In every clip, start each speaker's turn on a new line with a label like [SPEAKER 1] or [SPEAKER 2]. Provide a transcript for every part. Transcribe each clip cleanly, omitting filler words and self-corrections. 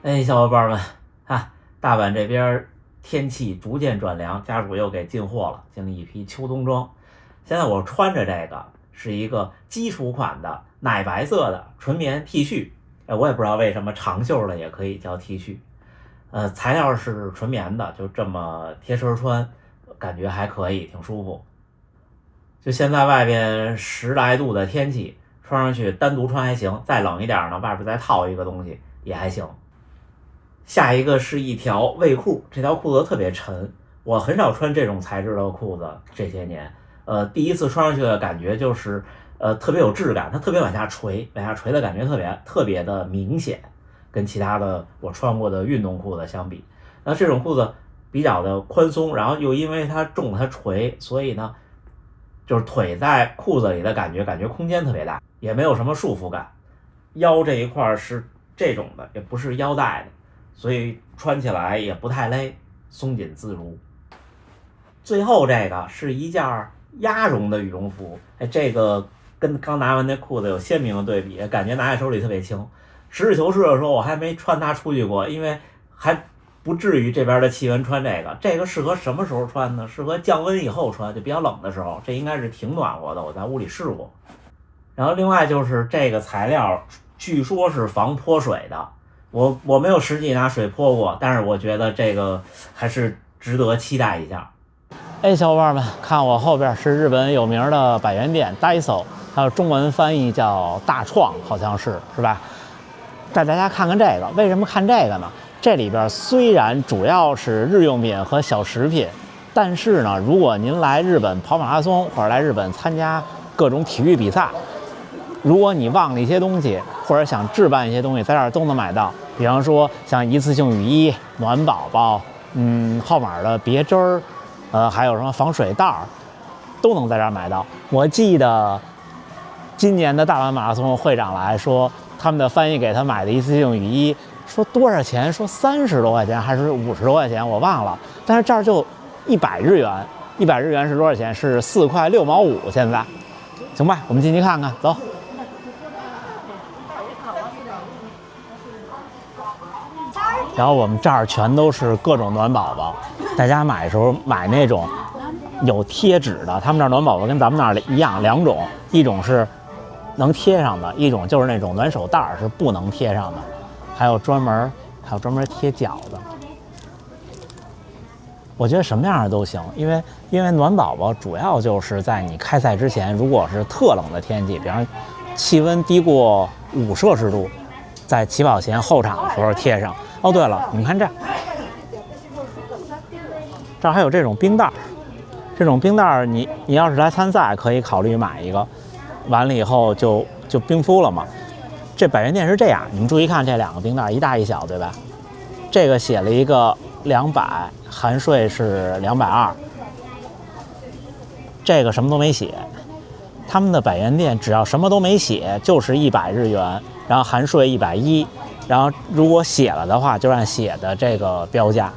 [SPEAKER 1] 哎，小伙伴们大阪这边天气逐渐转凉，家属又给进货了，进了一批秋冬装。现在我穿着这个是一个基础款的奶白色的纯棉 T 恤，我也不知道为什么长袖的也可以叫 T 恤，材料是纯棉的，就这么贴身穿，感觉还可以，挺舒服。就现在外边10来度的天气，穿上去单独穿还行，再冷一点呢，外边再套一个东西也还行。下一个是一条卫裤，这条裤子特别沉，我很少穿这种材质的裤子，这些年，第一次穿上去的感觉就是特别有质感，它特别往下垂的感觉特别的明显，跟其他的我穿过的运动裤子相比。那这种裤子比较的宽松，然后又因为它重它垂，所以呢就是腿在裤子里的感觉空间特别大，也没有什么束缚感。腰这一块是这种的，也不是腰带的，所以穿起来也不太勒，松紧自如。最后这个是一件鸭绒的羽绒服，这个跟刚拿完那裤子有鲜明的对比，感觉拿在手里特别轻。实事求是的说，我还没穿它出去过，因为还不至于这边的气温穿这个适合什么时候穿呢？适合降温以后穿，就比较冷的时候，这应该是挺暖和的，我在屋里试过。然后另外就是这个材料据说是防泼水的，我没有实际拿水泼过，但是我觉得这个还是值得期待一下。哎，小伙伴们，看我后边是日本有名的百元店 Daiso， 还有中文翻译叫大创，好像是吧？带大家看看这个，为什么看这个呢？这里边虽然主要是日用品和小食品，但是呢，如果您来日本跑马拉松或者来日本参加各种体育比赛，如果你忘了一些东西，或者想置办一些东西，在这儿都能买到。比方说像一次性雨衣、暖宝宝、号码的别针儿，还有什么防水袋儿，都能在这儿买到。我记得今年的大阪马拉松会长来说，他们的翻译给他买的一次性雨衣，说多少钱？说30多块钱还是50多块钱，我忘了。但是这儿就100日元，100日元是多少钱？是4块6毛5。现在，行吧，我们进去看看，走。然后我们这儿全都是各种暖宝宝，大家买的时候买那种有贴纸的，他们这儿暖宝宝跟咱们那儿一样，两种，一种是能贴上的，一种就是那种暖手袋是不能贴上的，还有专门贴脚的。我觉得什么样的都行，因为暖宝宝主要就是在你开赛之前，如果是特冷的天气，比方气温低过5摄氏度，在起跑前后场的时候贴上。哦，对了，你们看这儿还有这种冰袋，这种冰袋你要是来参赛，可以考虑买一个，完了以后就冰敷了嘛。这百元店是这样，你们注意看这2个冰袋，一大一小，对吧？这个写了一个200，含税是220，这个什么都没写。他们的百元店只要什么都没写，就是100日元，然后含税110。然后如果写了的话，就按写的这个标价。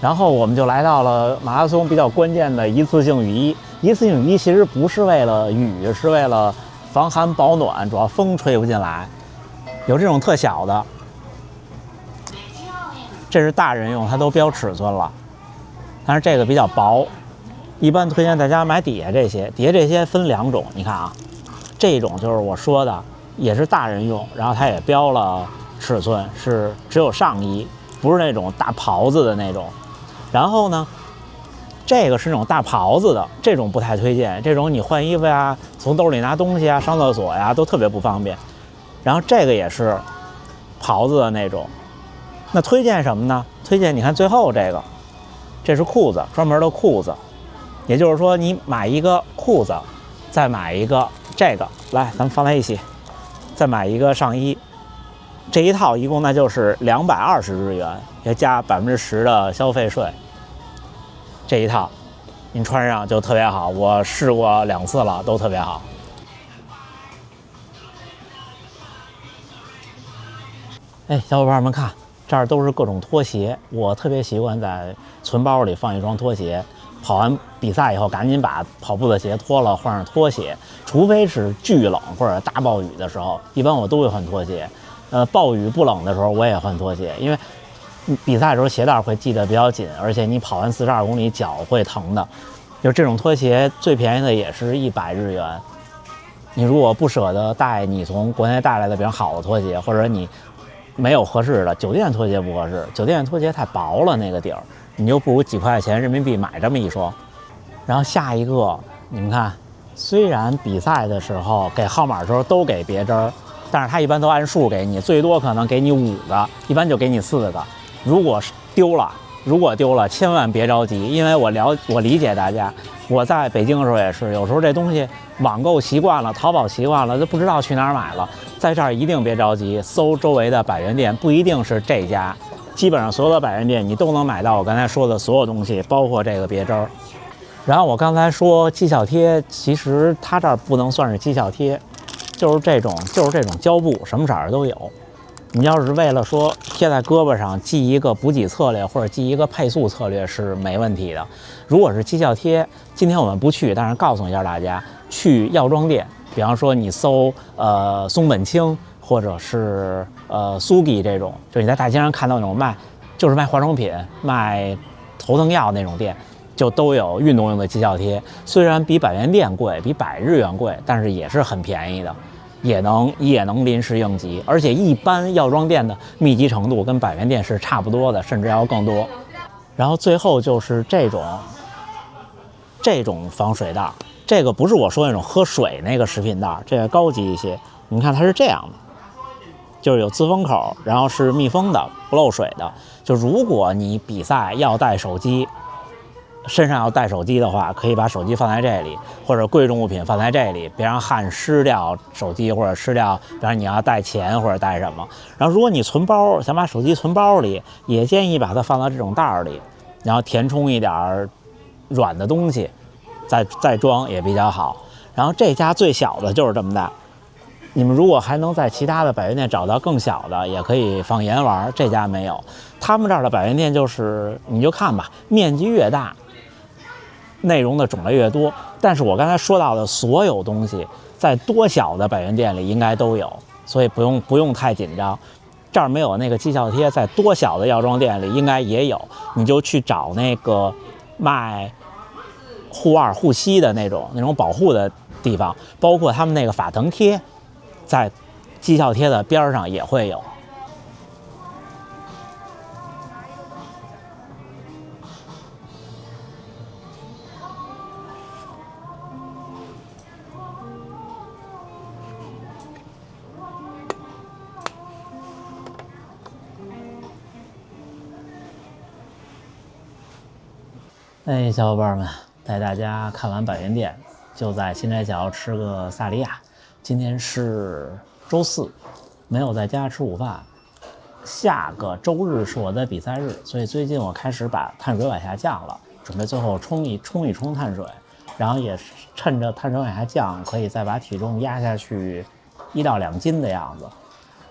[SPEAKER 1] 然后我们就来到了马拉松比较关键的一次性雨衣。一次性雨衣其实不是为了雨，是为了防寒保暖，主要风吹不进来。有这种特小的，这是大人用，它都标尺寸了。但是这个比较薄，一般推荐大家买底下这些。底下这些分2种，你看啊，这种就是我说的，也是大人用，然后它也标了尺寸，是只有上衣，不是那种大袍子的那种。然后呢，这个是那种大袍子的，这种不太推荐，这种你换衣服呀，从兜里拿东西啊，上厕所呀，都特别不方便。然后这个也是袍子的那种。那推荐什么呢？推荐你看最后这个，这是裤子，专门的裤子。也就是说你买一个裤子，再买一个这个，来咱们放在一起，再买一个上衣，这一套一共那就是220日元，也加10%的消费税。这一套您穿上就特别好，我试过2次了，都特别好。哎，小伙伴们看，这儿都是各种拖鞋，我特别习惯在存包里放一双拖鞋，跑完比赛以后赶紧把跑步的鞋脱了，换上拖鞋。除非是巨冷或者大暴雨的时候，一般我都会换拖鞋。
[SPEAKER 2] 暴雨不冷的时候我也换拖鞋，因为比赛的时候鞋带会系得比较紧，而且你跑完42公里脚会疼的。就这种拖鞋最便宜的也是100日元。你如果不舍得带你从国内带来的比较好的拖鞋，或者你没有合适的，酒店拖鞋不合适，酒店拖鞋太薄了那个底儿，你就不如几块钱人民币买这么一双。然后下一个，你们看，虽然比赛的时候给号码的时候都给别针儿，但是他一般都按数给你，最多可能给你5个，一般就给你4个。如果丢了，千万别着急，因为我理解大家，我在北京的时候也是，有时候这东西网购习惯了，淘宝习惯了，就不知道去哪儿买了。在这儿一定别着急，搜周围的百元店，不一定是这家，基本上所有的百元店你都能买到我刚才说的所有东西，包括这个别针儿。然后我刚才说绩效贴，其实它这儿不能算是绩效贴，就是这种胶布，什么色儿都有。你要是为了说贴在胳膊上记一个补给策略或者记一个配速策略是没问题的。如果是绩效贴，今天我们不去，但是告诉一下大家，去药妆店，比方说你搜松本清或者是Sugi 这种，就你在大街上看到那种卖化妆品、卖头疼药那种店，就都有运动用的绩效贴。虽然比百元店贵，比100日元贵，但是也是很便宜的。也能临时应急，而且一般药妆店的密集程度跟百元店是差不多的，甚至要更多。然后最后就是这种防水袋，这个不是我说那种喝水那个食品袋，这个高级一些。你看它是这样的，就是有自封口，然后是密封的，不漏水的。就如果你比赛要带手机，身上要带手机的话，可以把手机放在这里，或者贵重物品放在这里，别让汗湿掉手机，或者湿掉，比方你要带钱或者带什么。然后如果你存包，想把手机存包里，也建议把它放到这种袋里，然后填充一点软的东西，再装也比较好。然后这家最小的就是这么大，你们如果还能在其他的百元店找到更小的，也可以放盐丸，这家没有。他们这儿的百元店就是你就看吧，面积越大，内容的种类越多，但是我刚才说到的所有东西，在多小的百元店里应该都有，所以不用太紧张。这儿没有那个绩效贴，在多小的药妆店里应该也有，你就去找那个卖护腕护膝的那种保护的地方，包括他们那个法疼贴，在绩效贴的边上也会有。哎，小伙伴们，带大家看完百元店，就在新斋桥吃个萨莉亚。今天是周4，没有在家吃午饭。下个周日是我的比赛日，所以最近我开始把碳水往下降了，准备最后冲一冲碳水，然后也趁着碳水往下降，可以再把体重压下去1到2斤的样子。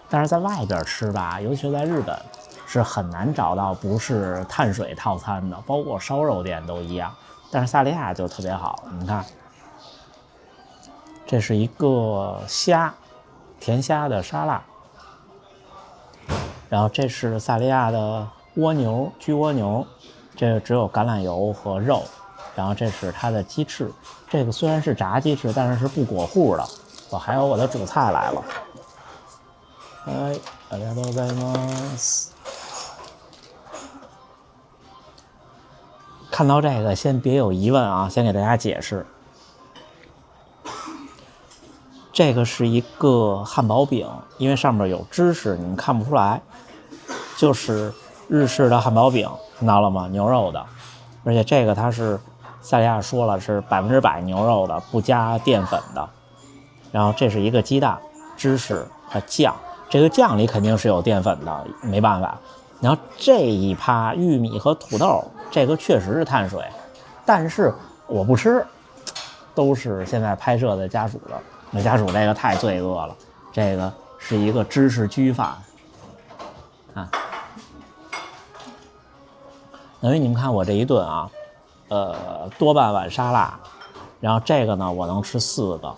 [SPEAKER 2] 但是在外边吃吧，尤其是在日本，是很难找到不是碳水套餐的，包括烧肉店都一样。但是萨莉亚就特别好，你看，这是一个甜虾的沙拉，然后这是萨莉亚的焗蜗牛，这个只有橄榄油和肉，然后这是它的鸡翅，这个虽然是炸鸡翅，但是不裹糊的。还有我的主菜来了，哎，大家都在吗？看到这个先别有疑问啊，先给大家解释，这个是一个汉堡饼，因为上面有芝士，你们看不出来，就是日式的汉堡饼，看到了吗？牛肉的，而且这个它是萨莉亚说了是100%牛肉的，不加淀粉的。然后这是一个鸡蛋、芝士和酱，这个酱里肯定是有淀粉的，没办法。然后这一趴玉米和土豆，这个确实是碳水，但是我不吃，都是现在拍摄的家属的。那家属这个太罪恶了，这个是一个芝士焗饭啊。等于你们看我这一顿啊，多半碗沙拉，然后这个呢我能吃4个。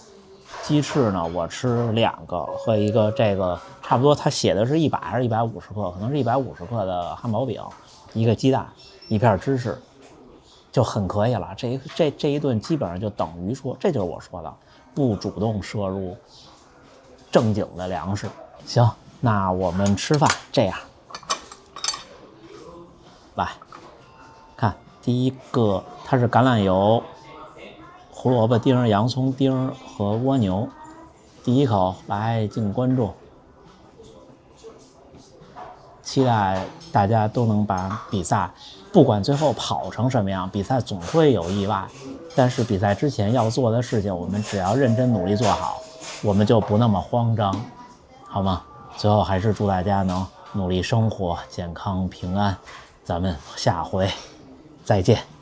[SPEAKER 2] 鸡翅呢，我吃2个和一个这个差不多他写的是100还是150克，可能是150克的汉堡饼，一个鸡蛋，一片芝士，就很可以了。这一顿基本上就等于说，这就是我说的，不主动摄入正经的粮食。行，那我们吃饭这样，来看第一个，它是橄榄油、胡萝卜丁、洋葱丁和蜗牛。第一口来，敬关注。期待大家都能把比赛，不管最后跑成什么样，比赛总会有意外。但是比赛之前要做的事情，我们只要认真努力做好，我们就不那么慌张，好吗？最后还是祝大家能努力生活，健康平安。咱们下回再见。